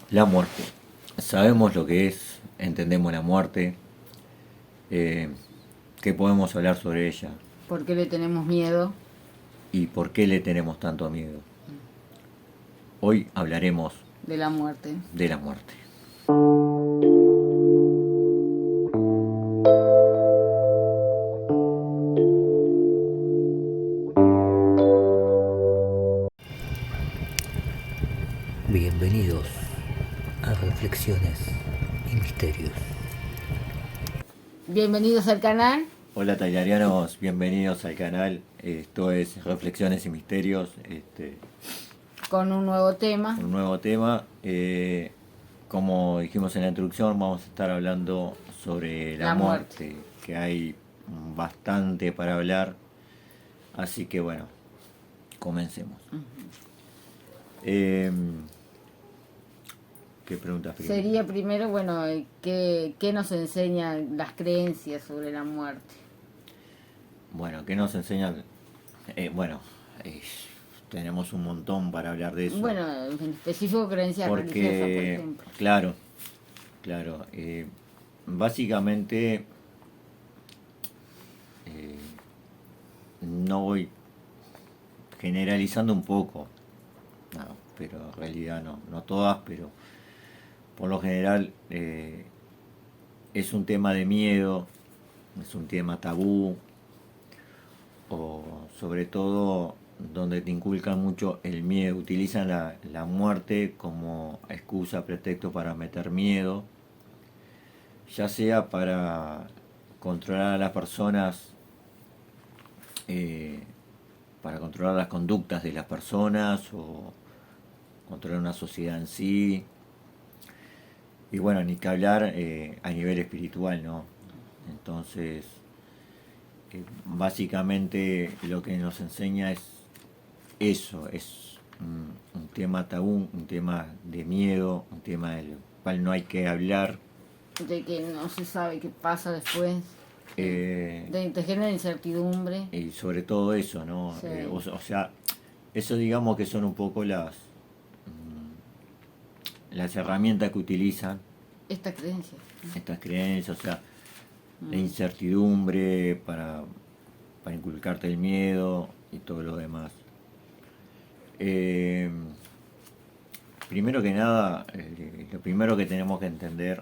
La muerte. Sabemos lo que es, entendemos la muerte, eh, qué podemos hablar sobre ella ¿Por qué le tenemos miedo? y por qué le tenemos tanto miedo. Hoy hablaremos De la muerte. de la muerte. Bienvenidos a Reflexiones y Misterios. Bienvenidos al canal. Hola tailarianos, bienvenidos al canal. Esto es Reflexiones y Misterios, Con un nuevo tema. un nuevo tema. Como dijimos en la introducción, vamos a estar hablando sobre la La muerte. muerte, que hay bastante para hablar. Así que bueno, comencemos. Eh, ¿Qué preguntas primero? Sería primero, bueno, ¿qué nos enseñan las creencias sobre la muerte? Bueno, ¿qué nos enseñan? Bueno, eh, tenemos un montón para hablar de eso. Bueno, en específico creencias religiosas, por Porque, ejemplo. claro, claro, básicamente eh, no voy generalizando un poco, no, pero en realidad no, no todas, pero por lo general es un tema de miedo, es un tema tabú, o sobre todo donde te inculcan mucho el miedo, utilizan la muerte como excusa, pretexto para meter miedo, ya sea para controlar a las personas, eh, para controlar las conductas de las personas o controlar una sociedad en sí. Y bueno, ni que hablar a nivel espiritual, ¿no? Entonces, básicamente lo que nos enseña es eso, es un tema tabú, un tema de miedo, un tema del cual no hay que hablar. De que no se sabe qué pasa después. eh, Te genera incertidumbre. y sobre todo eso, ¿no? Sí. O sea, eso digamos que son un poco las herramientas que utilizan Esta creencia. estas creencias, o sea, la incertidumbre para inculcarte el miedo y todo lo demás. Eh, Primero que nada, lo primero que tenemos que entender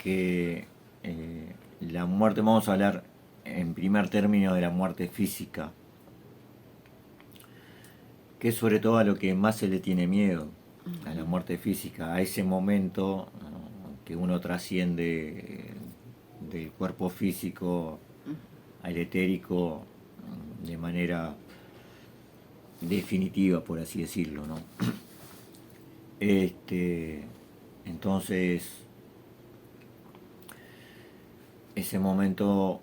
que la muerte, vamos a hablar en primer término de la muerte física, que es sobre todo a lo que más se le tiene miedo, a la muerte física, a ese momento, ¿no?, que uno trasciende del cuerpo físico al etérico de manera definitiva, por así decirlo, ¿no? Este, entonces, ese momento,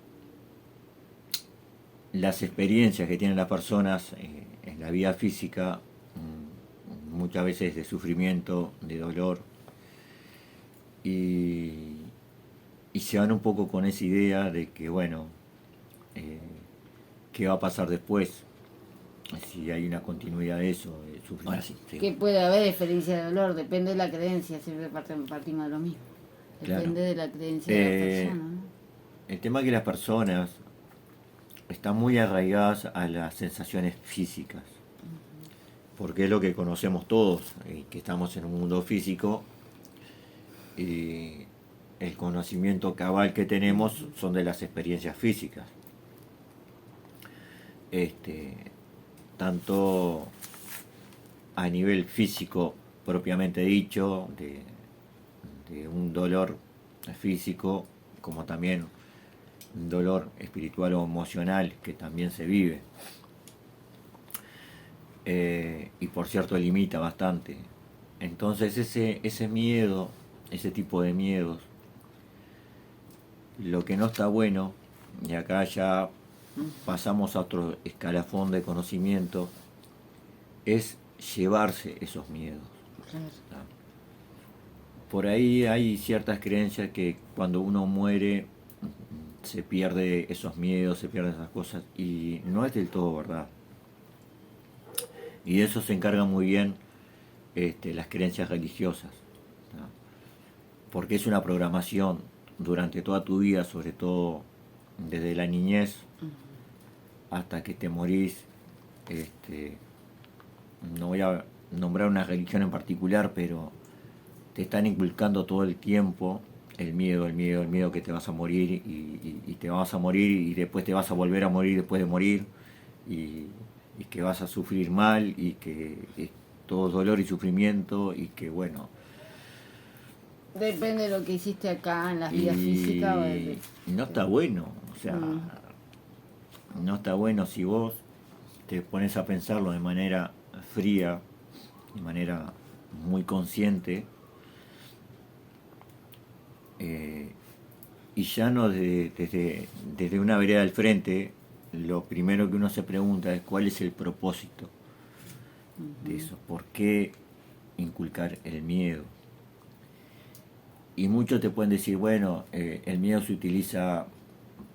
las experiencias que tienen las personas en la vida física, muchas veces de sufrimiento, de dolor, y, y se van un poco con esa idea de que, bueno, eh, ¿qué va a pasar después? Si hay una continuidad de eso, de sufrimiento. Ahora sí, sí. Que puede haber experiencia de dolor, depende de la creencia, siempre partimos de lo mismo. Claro. Depende de la creencia de la persona, ¿no? El tema es que las personas están muy arraigadas a las sensaciones físicas, porque es lo que conocemos todos, que estamos en un mundo físico, y el conocimiento cabal que tenemos son de las experiencias físicas. Tanto a nivel físico propiamente dicho, de un dolor físico, como también un dolor espiritual o emocional que también se vive. Y por cierto limita bastante. Entonces ese miedo, ese tipo de miedos, lo que no está bueno, y acá ya pasamos a otro escalafón de conocimiento, es llevarse esos miedos. Claro. Por ahí hay ciertas creencias que cuando uno muere se pierde esos miedos, se pierden esas cosas, y no es del todo verdad. Y de eso se encarga muy bien las creencias religiosas, ¿no? Porque es una programación durante toda tu vida, sobre todo desde la niñez hasta que te morís. No voy a nombrar una religión en particular, pero te están inculcando todo el tiempo el miedo, el miedo, el miedo que te vas a morir y te vas a morir y después te vas a volver a morir después de morir y, y que vas a sufrir mal y que es todo dolor y sufrimiento y que bueno. Depende de lo que hiciste acá en las vidas físicas. Y no está bueno, o sea, no está bueno si vos te pones a pensarlo de manera fría, de manera muy consciente, y ya no desde una vereda al frente, lo primero que uno se pregunta es cuál es el propósito de eso, por qué inculcar el miedo. Y muchos te pueden decir, bueno, el miedo se utiliza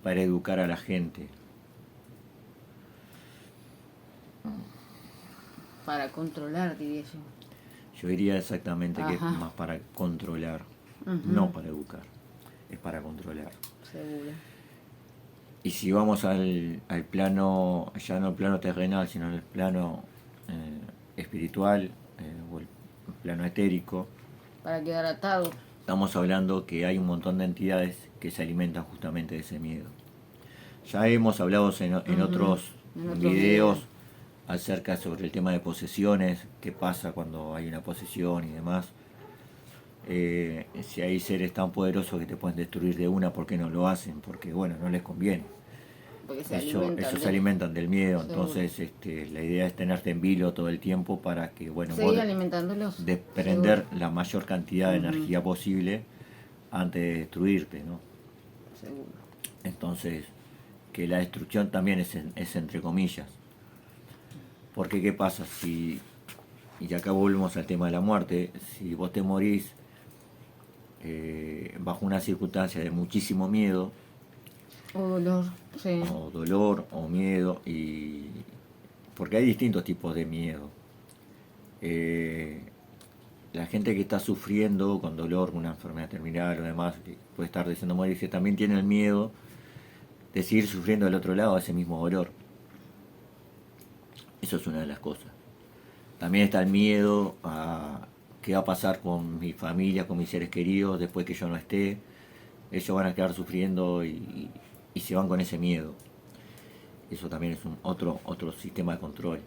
para educar a la gente. Para controlar, diría yo. Yo diría exactamente que es más para controlar, no para educar, es para controlar. Seguro. Y si vamos al plano, ya no el plano terrenal, sino el plano espiritual o el plano etérico, para quedar atado. Estamos hablando que hay un montón de entidades que se alimentan justamente de ese miedo. Ya hemos hablado en otros videos acerca sobre el tema de posesiones, qué pasa cuando hay una posesión y demás. Si hay seres tan poderosos que te pueden destruir de una, ¿por qué no lo hacen? Porque bueno, no les conviene. Ellos se alimentan del miedo. Seguro. Entonces la idea es tenerte en vilo todo el tiempo para que bueno, seguir alimentándolos, desprender la mayor cantidad de energía posible antes de destruirte, ¿no? Seguro. Entonces, que la destrucción también es entre comillas. Porque ¿qué pasa? Y acá volvemos al tema de la muerte, si vos te morís bajo una circunstancia de muchísimo miedo, o dolor, sí. O dolor, o miedo, porque hay distintos tipos de miedo. La gente que está sufriendo con dolor, una enfermedad terminal o demás, que puede estar deseando morirse, también tiene el miedo de seguir sufriendo del otro lado ese mismo dolor. Eso es una de las cosas. También está el miedo a qué va a pasar con mi familia, con mis seres queridos después que yo no esté. Ellos van a quedar sufriendo y se van con ese miedo. Eso también es otro sistema de control.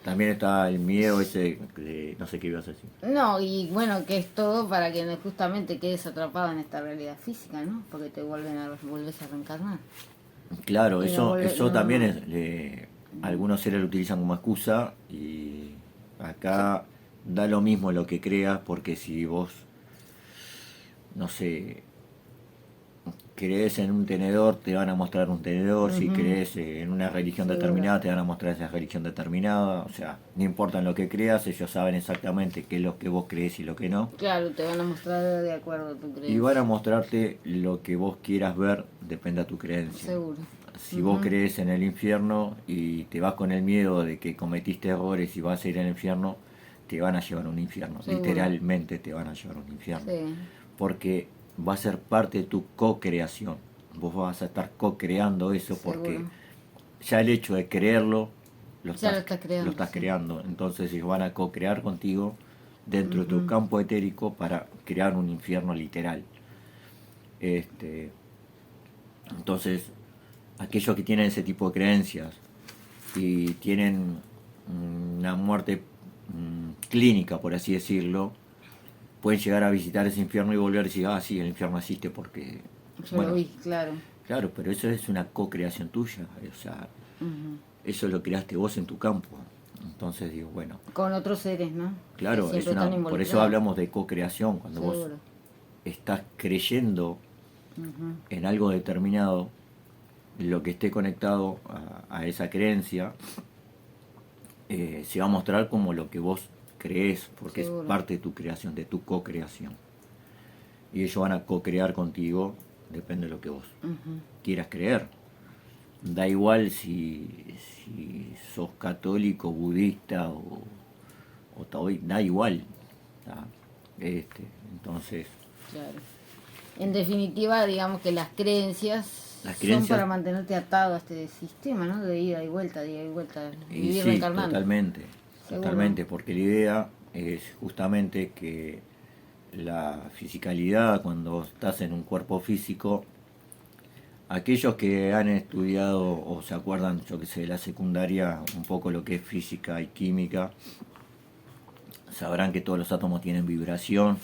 También está el miedo ese de, no sé qué ibas a decir. No, y bueno, que es todo para que justamente quedes atrapado en esta realidad física, ¿no? Porque te vuelves a reencarnar. Claro, eso también es, algunos seres lo utilizan como excusa y acá da lo mismo lo que creas, porque si vos, no sé, crees en un tenedor, te van a mostrar un tenedor. Si crees en una religión determinada, te van a mostrar esa religión determinada. O sea, no importa en lo que creas, ellos saben exactamente qué es lo que vos crees y lo que no. Claro, te van a mostrar de acuerdo a tu creencia. Y van a mostrarte lo que vos quieras ver, depende de tu creencia. Seguro. Si vos crees en el infierno y te vas con el miedo de que cometiste errores y vas a ir al infierno, te van a llevar a un infierno. Seguro. Literalmente te van a llevar a un infierno. Sí. Porque va a ser parte de tu co-creación. Vos vas a estar co-creando eso. Seguro. Porque ya el hecho de creerlo, lo estás creando. Entonces ellos van a co-crear contigo dentro de tu campo etérico para crear un infierno literal. Entonces, aquellos que tienen ese tipo de creencias y tienen una muerte clínica, por así decirlo, pueden llegar a visitar ese infierno y volver a decir, sí, el infierno existe porque... Yo lo vi, claro. Claro, pero eso es una co-creación tuya, o sea, eso lo creaste vos en tu campo. Entonces digo, bueno... Con otros seres, ¿no? Claro, por eso hablamos de co-creación, cuando Seguro. Vos estás creyendo en algo determinado, lo que esté conectado a esa creencia, se va a mostrar como lo que vos crees, porque Seguro. Es parte de tu creación, de tu co-creación. Y ellos van a co-crear contigo, depende de lo que vos quieras creer. Da igual si sos católico, budista hoy da igual. Entonces, Claro. En definitiva, digamos que las creencias las son creencias, para mantenerte atado a este sistema, ¿no? De ida y vuelta, y vivir sí, reencarnando. totalmente, Seguro. totalmente, porque la idea es justamente que la fisicalidad, cuando estás en un cuerpo físico, aquellos que han estudiado o se acuerdan, yo que sé, de la secundaria, un poco lo que es física y química, sabrán que todos los átomos tienen vibración.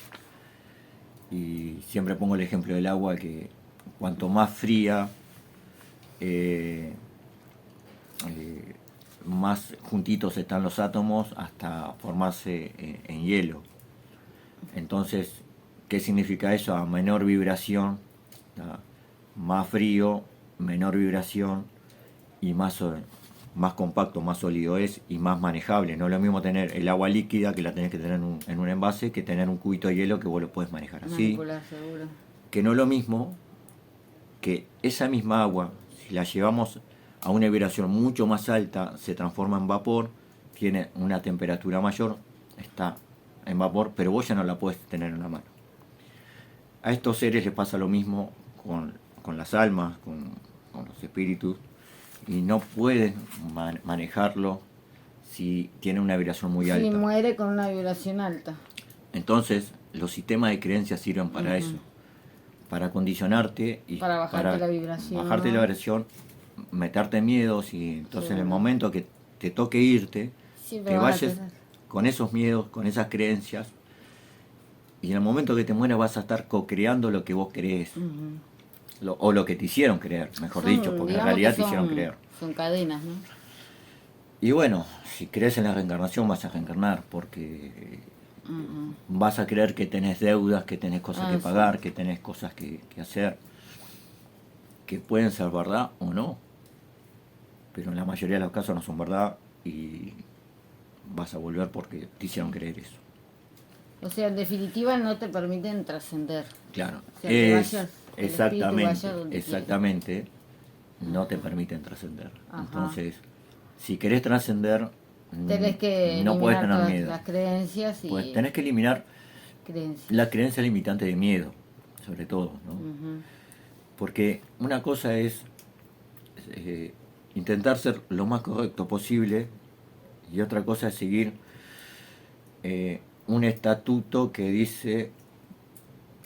Y siempre pongo el ejemplo del agua, que cuanto más fría, eh, eh, más juntitos están los átomos hasta formarse en hielo. Entonces, ¿qué significa eso? A menor vibración, ¿tá? Más frío, menor vibración y más compacto, más sólido es y más manejable. No es lo mismo tener el agua líquida, que la tenés que tener en un envase, que tener un cubito de hielo que vos lo puedes manejar así. Manipular, seguro. Que no es lo mismo que esa misma agua, si la llevamos a una vibración mucho más alta, se transforma en vapor, tiene una temperatura mayor, está en vapor, pero vos ya no la puedes tener en la mano. A estos seres les pasa lo mismo con las almas, con los espíritus, y no pueden manejarlo si tiene una vibración muy Sí, alta. muere con una vibración alta. Entonces, los sistemas de creencias sirven para eso, para condicionarte y Para bajarte la vibración. bajarte la vibración, meterte miedos, y entonces en el Seguro. momento que te toque irte, Siempre te van a vayas tener. con esos miedos, con esas creencias, y en el momento que te mueras vas a estar co-creando lo que vos crees, o lo que te hicieron creer, mejor dicho, porque en Digamos realidad que te hicieron creer. son cadenas, ¿no? Y bueno, si crees en la reencarnación vas a reencarnar, porque vas a creer que tenés deudas, que tenés cosas que pagar, que tenés cosas que hacer, que pueden ser verdad o no, pero en la mayoría de los casos no son verdad, y vas a volver porque te hicieron creer eso. O sea, en definitiva no te permiten trascender. Claro, O sea, que vayas, que el espíritu vaya exactamente, donde exactamente, no te permiten trascender. Ajá. Entonces, si querés trascender, tenés que no podés eliminar tener todas miedo. las creencias y Pues tenés que eliminar creencias. la creencia limitante de miedo, sobre todo, ¿no? Porque una cosa es intentar ser lo más correcto posible, y otra cosa es seguir un estatuto que dice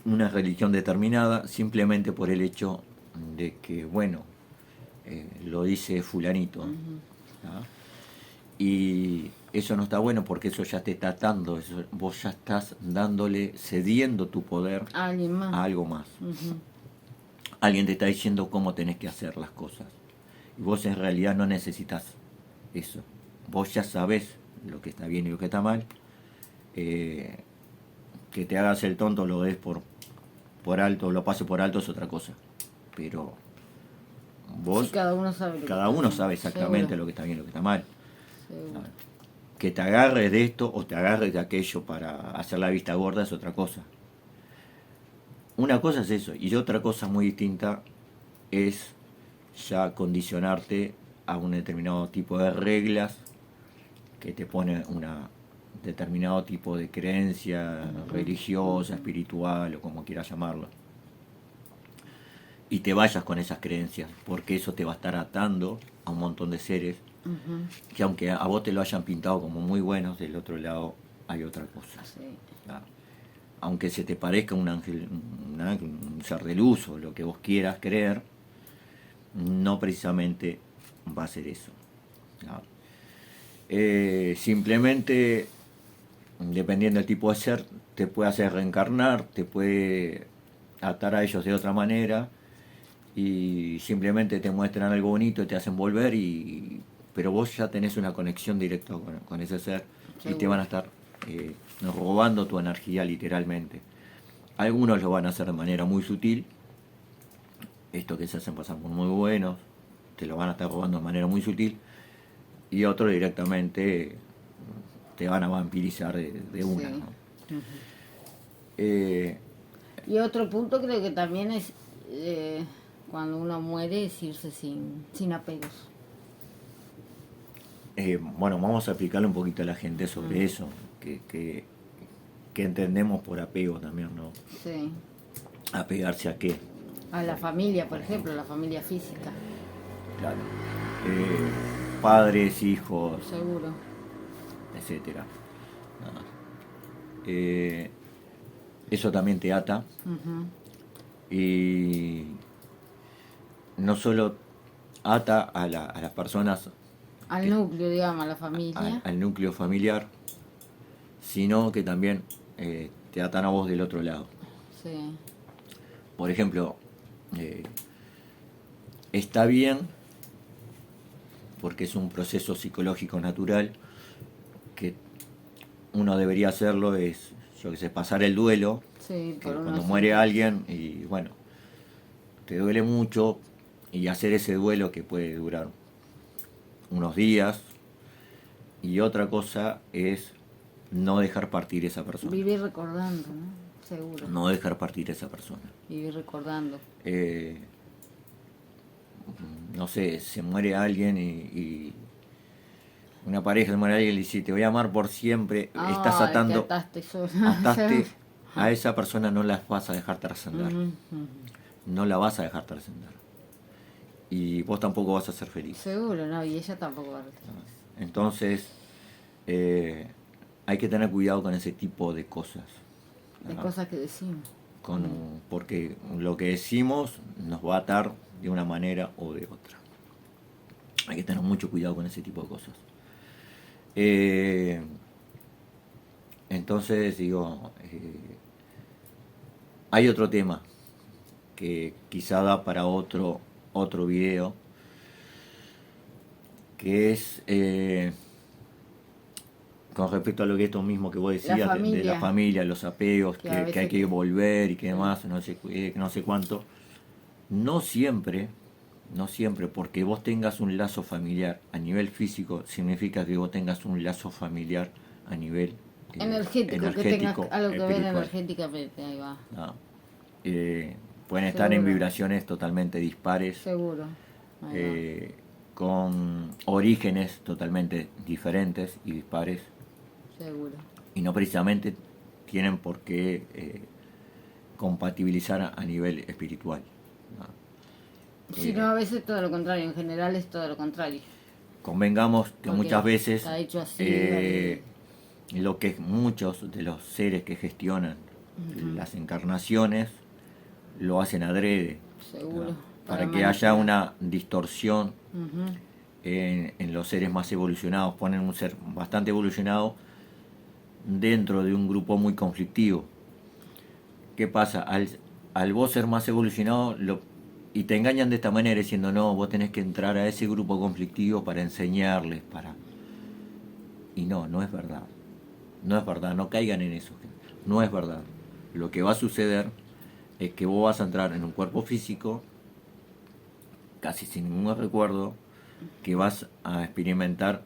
una religión determinada, simplemente por el hecho de que, bueno, lo dice fulanito. ¿tá? Y eso no está bueno, porque eso ya te está atando, vos ya estás cediendo tu poder Alguien más. a algo más. Alguien te está diciendo cómo tenés que hacer las cosas. Y vos en realidad no necesitas eso. Vos ya sabés lo que está bien y lo que está mal. Que te hagas el tonto, lo des por alto, lo pases por alto, es otra cosa. Pero vos, Sí, cada uno sabe, exactamente Seguro. lo que está bien y lo que está mal. Seguro. Que te agarres de esto o te agarres de aquello para hacer la vista gorda es otra cosa. Una cosa es eso, y otra cosa muy distinta es ya condicionarte a un determinado tipo de reglas que te pone una determinado tipo de creencia religiosa, espiritual o como quieras llamarlo. Y te vayas con esas creencias, porque eso te va a estar atando a un montón de seres que, aunque a vos te lo hayan pintado como muy buenos, del otro lado hay otra cosa. Sí. Aunque se te parezca un ángel, un ser de luz o lo que vos quieras creer, no precisamente va a ser eso. Simplemente, dependiendo del tipo de ser, te puede hacer reencarnar, te puede atar a ellos de otra manera, y simplemente te muestran algo bonito y te hacen volver, pero vos ya tenés una conexión directa con ese ser. Seguro. Y te van a estar robando tu energía literalmente. Algunos lo van a hacer de manera muy sutil, esto que se hacen pasar por muy buenos, te lo van a estar robando de manera muy sutil, y otros directamente te van a vampirizar de una. Sí. ¿no? Y otro punto creo que también es cuando uno muere, es irse sin apegos. bueno, vamos a explicarle un poquito a la gente sobre eso, que entendemos por apego también, ¿no? Sí. ¿Apegarse a qué? A la familia, por ejemplo, la familia física. Claro. Padres, hijos, Seguro. etcétera. Ah. Eso también te ata. Ujú. Y no solo ata a las personas, Al núcleo, digamos, a la familia. al núcleo familiar, sino que también te atan a vos del otro lado. Sí. Por ejemplo, está bien, porque es un proceso psicológico natural, que uno debería hacerlo, es, yo que sé, pasar el duelo, Sí, que por cuando unos muere hijos. alguien, y bueno, te duele mucho, y hacer ese duelo que puede durar unos días, y otra cosa es no dejar partir esa persona. Vivir recordando, ¿no? Seguro. No dejar partir esa persona. Vivir recordando. Eh, no sé, se muere alguien y una pareja se muere alguien y le dice, te voy a amar por siempre, estás Ah, te atando, ataste solo. ataste a esa persona, no la vas a dejar trascender. Ujú, ujú. No la vas a dejar trascender. Y vos tampoco vas a ser feliz. Seguro, no, y ella tampoco va a Entonces, hay que tener cuidado con ese tipo de cosas. de ¿No? cosas que decimos. Porque lo que decimos nos va a atar de una manera o de otra. Hay que tener mucho cuidado con ese tipo de cosas. Entonces, digo, hay otro tema que quizá da para otro video, que es con respecto a lo que esto mismo que vos decías, de la familia, los apegos, Que a que hay veces que volver y que sí. demás, no sé cuánto. No siempre, no siempre, porque vos tengas un lazo familiar a nivel físico, significa que vos tengas un lazo familiar a nivel energético, que tengas algo que ver espiritual. energéticamente, ahí va. ¿No? Pueden estar en Seguro. vibraciones totalmente dispares, Seguro. Ahí eh, con orígenes totalmente diferentes y dispares, va. Seguro. y no precisamente tienen por qué compatibilizar a nivel espiritual. ¿No? Si no, a veces todo lo contrario, en general es todo lo contrario. Convengamos que Porque muchas veces está hecho así, lo que muchos de los seres que gestionan las encarnaciones lo hacen adrede, seguro. ¿no? Para que haya una distorsión en los seres más evolucionados. Ponen un ser bastante evolucionado dentro de un grupo muy conflictivo. ¿Qué pasa? Al vos ser más evolucionado y te engañan de esta manera diciendo, no, vos tenés que entrar a ese grupo conflictivo para enseñarles, y no es verdad. No es verdad, no caigan en eso. No es verdad. Lo que va a suceder es que vos vas a entrar en un cuerpo físico, casi sin ningún recuerdo, que vas a experimentar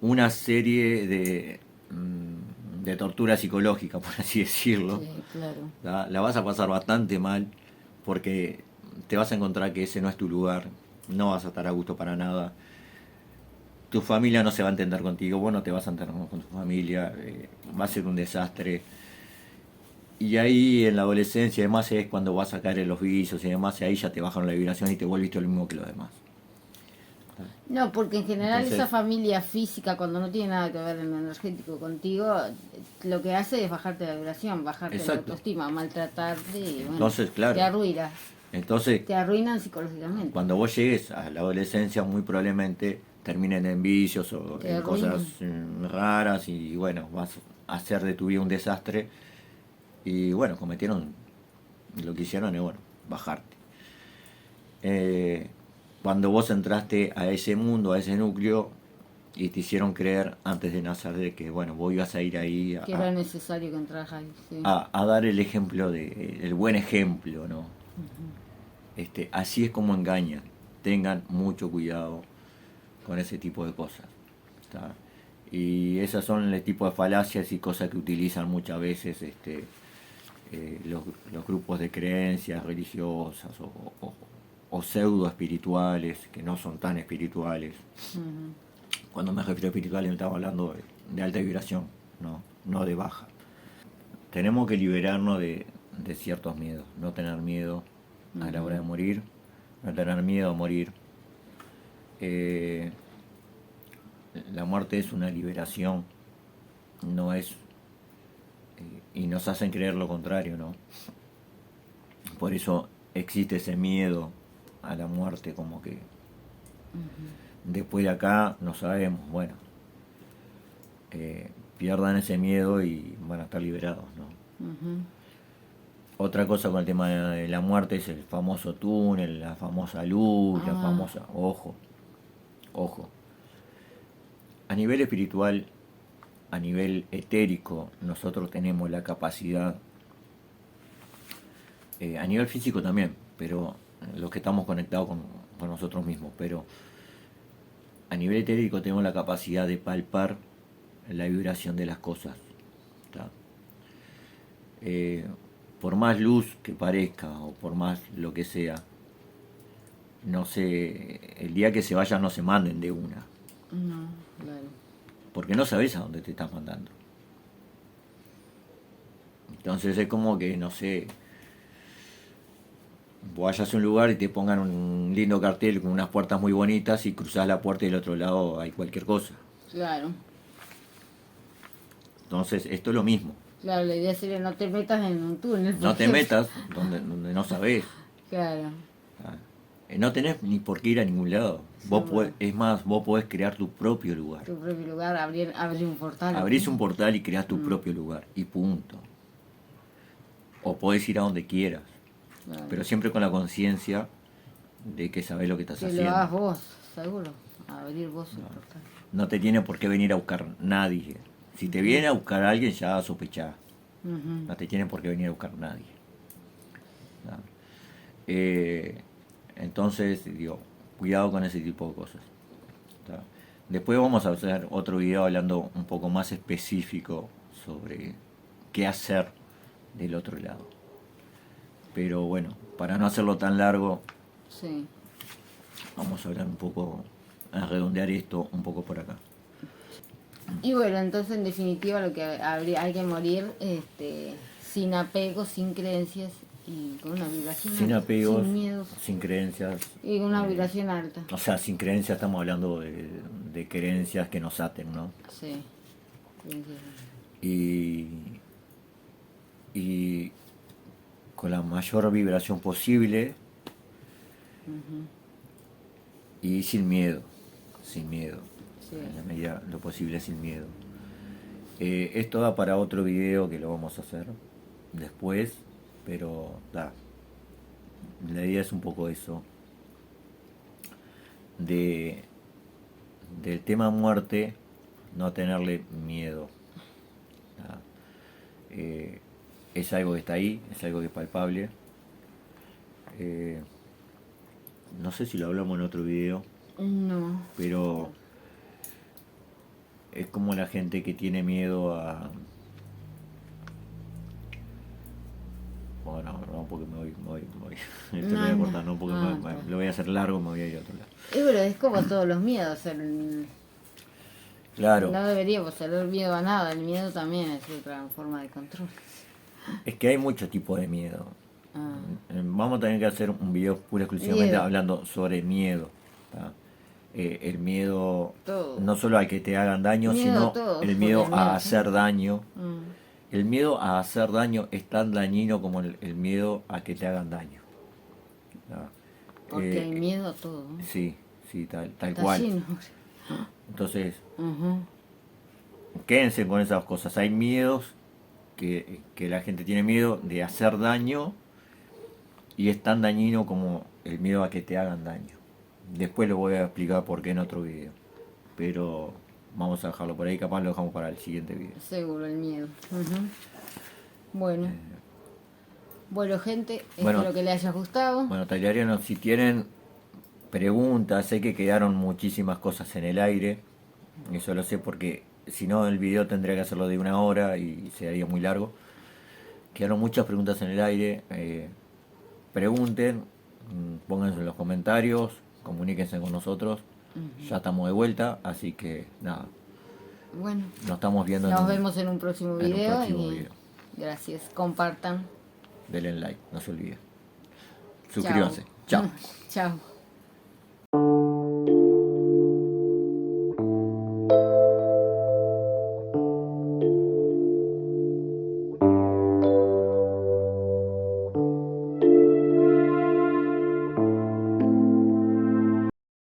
una serie de tortura psicológica, por así decirlo. Sí, claro. La vas a pasar bastante mal porque te vas a encontrar que ese no es tu lugar, no vas a estar a gusto para nada. Tu familia no se va a entender contigo, vos no te vas a entender con tu familia, va a ser un desastre. Y ahí en la adolescencia y demás es cuando vas a caer en los vicios y demás, y ahí ya te bajan la vibración y te volviste lo mismo que los demás. No, porque en general Entonces, esa familia física, cuando no tiene nada que ver en lo energético contigo, lo que hace es bajarte la vibración, bajarte la exacto. autoestima, maltratarte y bueno, Entonces, claro. te arruinas. Entonces, Te arruinan psicológicamente. cuando vos llegues a la adolescencia, muy probablemente terminen en vicios o Te en arruinan. cosas raras y bueno, vas a hacer de tu vida un desastre. Y bueno, lo que hicieron es, bueno, bajarte. Cuando vos entraste a ese mundo, a ese núcleo, y te hicieron creer antes de nacer de que, bueno, vos ibas a ir ahí Que era necesario que entras ahí, sí. a dar el ejemplo, el buen ejemplo, ¿no? Así es como engañan. Tengan mucho cuidado con ese tipo de cosas. ¿Está? Y esas son el tipo de falacias y cosas que utilizan muchas veces los grupos de creencias religiosas o pseudo espirituales, que no son tan espirituales, Cuando me refiero a espiritual, estamos hablando de alta vibración, no de baja. Tenemos que liberarnos de ciertos miedos, no tener miedo a la hora de morir, no tener miedo a morir. La muerte es una liberación, no es, y nos hacen creer lo contrario, ¿no? Por eso existe ese miedo a la muerte, como que después de acá no sabemos, bueno, pierdan ese miedo y van a estar liberados, ¿no? Otra cosa con el tema de la muerte es el famoso túnel, la famosa luz, la famosa... Ojo. A nivel espiritual, a nivel etérico, nosotros tenemos la capacidad, a nivel físico también, pero los que estamos conectados con nosotros mismos, pero a nivel etérico tenemos la capacidad de palpar la vibración de las cosas. ¿Tá? Por más luz que parezca o por más lo que sea, no sé, el día que se vayan no se manden de una. No, claro. Porque no sabes a dónde te estás mandando. Entonces es como que, no sé, vayas a un lugar y te pongan un lindo cartel con unas puertas muy bonitas y cruzás la puerta y del otro lado hay cualquier cosa. Claro. Entonces esto es lo mismo. Claro, la idea sería no te metas en un túnel. No te metas donde no sabés. Claro. No tenés ni por qué ir a ningún lado. Es más, vos podés crear tu propio lugar. Tu propio lugar, abrir un portal. Abrís un portal y creás tu propio lugar. Y punto. O podés ir a donde quieras. Claro. Pero siempre con la conciencia de que sabés lo que estás haciendo. Que lo hagas vos, seguro. Abrir vos el portal. No te tiene por qué venir a buscar nadie. Si te viene a buscar alguien, ya sospechás. No te tiene por qué venir a buscar nadie. Entonces, digo, cuidado con ese tipo de cosas. ¿Tá? Después vamos a hacer otro video hablando un poco más específico sobre qué hacer del otro lado. Pero bueno, para no hacerlo tan largo, sí, vamos a hablar un poco, a redondear esto un poco por acá. Y bueno, entonces en definitiva lo que hay que morir sin apego, sin creencias y con una vibración sin alta, apegos, sin miedos sin creencias. Y con una vibración alta. O sea, sin creencias estamos hablando de creencias que nos aten, ¿no? Sí. Y con la mayor vibración posible y sin miedo. Sí. En la medida lo posible sin miedo. Esto da para otro video que lo vamos a hacer después, pero da. La idea es un poco eso. Del tema muerte, no tenerle miedo. Es algo que está ahí, es algo que es palpable. No sé si lo hablamos en otro video. No. Pero es como la gente que tiene miedo a... Bueno, no, porque me voy. Esto lo voy a cortar, no, porque lo voy a hacer largo, me voy a ir a otro lado. Pero es como todos los miedos. Claro. No deberíamos tener miedo a nada. El miedo también es otra forma de control. Es que hay muchos tipos de miedo. Vamos a tener que hacer un video pura exclusivamente hablando sobre miedo. ¿Tá? El miedo todo. No solo a que te hagan daño, sino el miedo a hacer daño. El miedo a hacer daño es tan dañino como el miedo a que te hagan daño. ¿Tá? Porque hay miedo a todo. Sí, tal cual. Lleno. Entonces, quédense con esas cosas. Hay miedos que la gente tiene miedo de hacer daño y es tan dañino como el miedo a que te hagan daño. Después lo voy a explicar por qué en otro video. Pero vamos a dejarlo por ahí, capaz lo dejamos para el siguiente video. Seguro, el miedo. Bueno. Bueno, gente, espero que les haya gustado. Bueno, tailarianos, si tienen preguntas, sé que quedaron muchísimas cosas en el aire. Eso lo sé porque si no el video tendría que hacerlo de 1 hora y sería muy largo. Quedaron muchas preguntas en el aire. Pregunten, pónganse en los comentarios, comuníquense con nosotros. Ya estamos de vuelta, así que nada, Bueno, nos estamos viendo nos vemos en un próximo en un video. próximo Y video. gracias. Compartan. Denle like, no se olviden. Suscríbanse. Chao. Chao.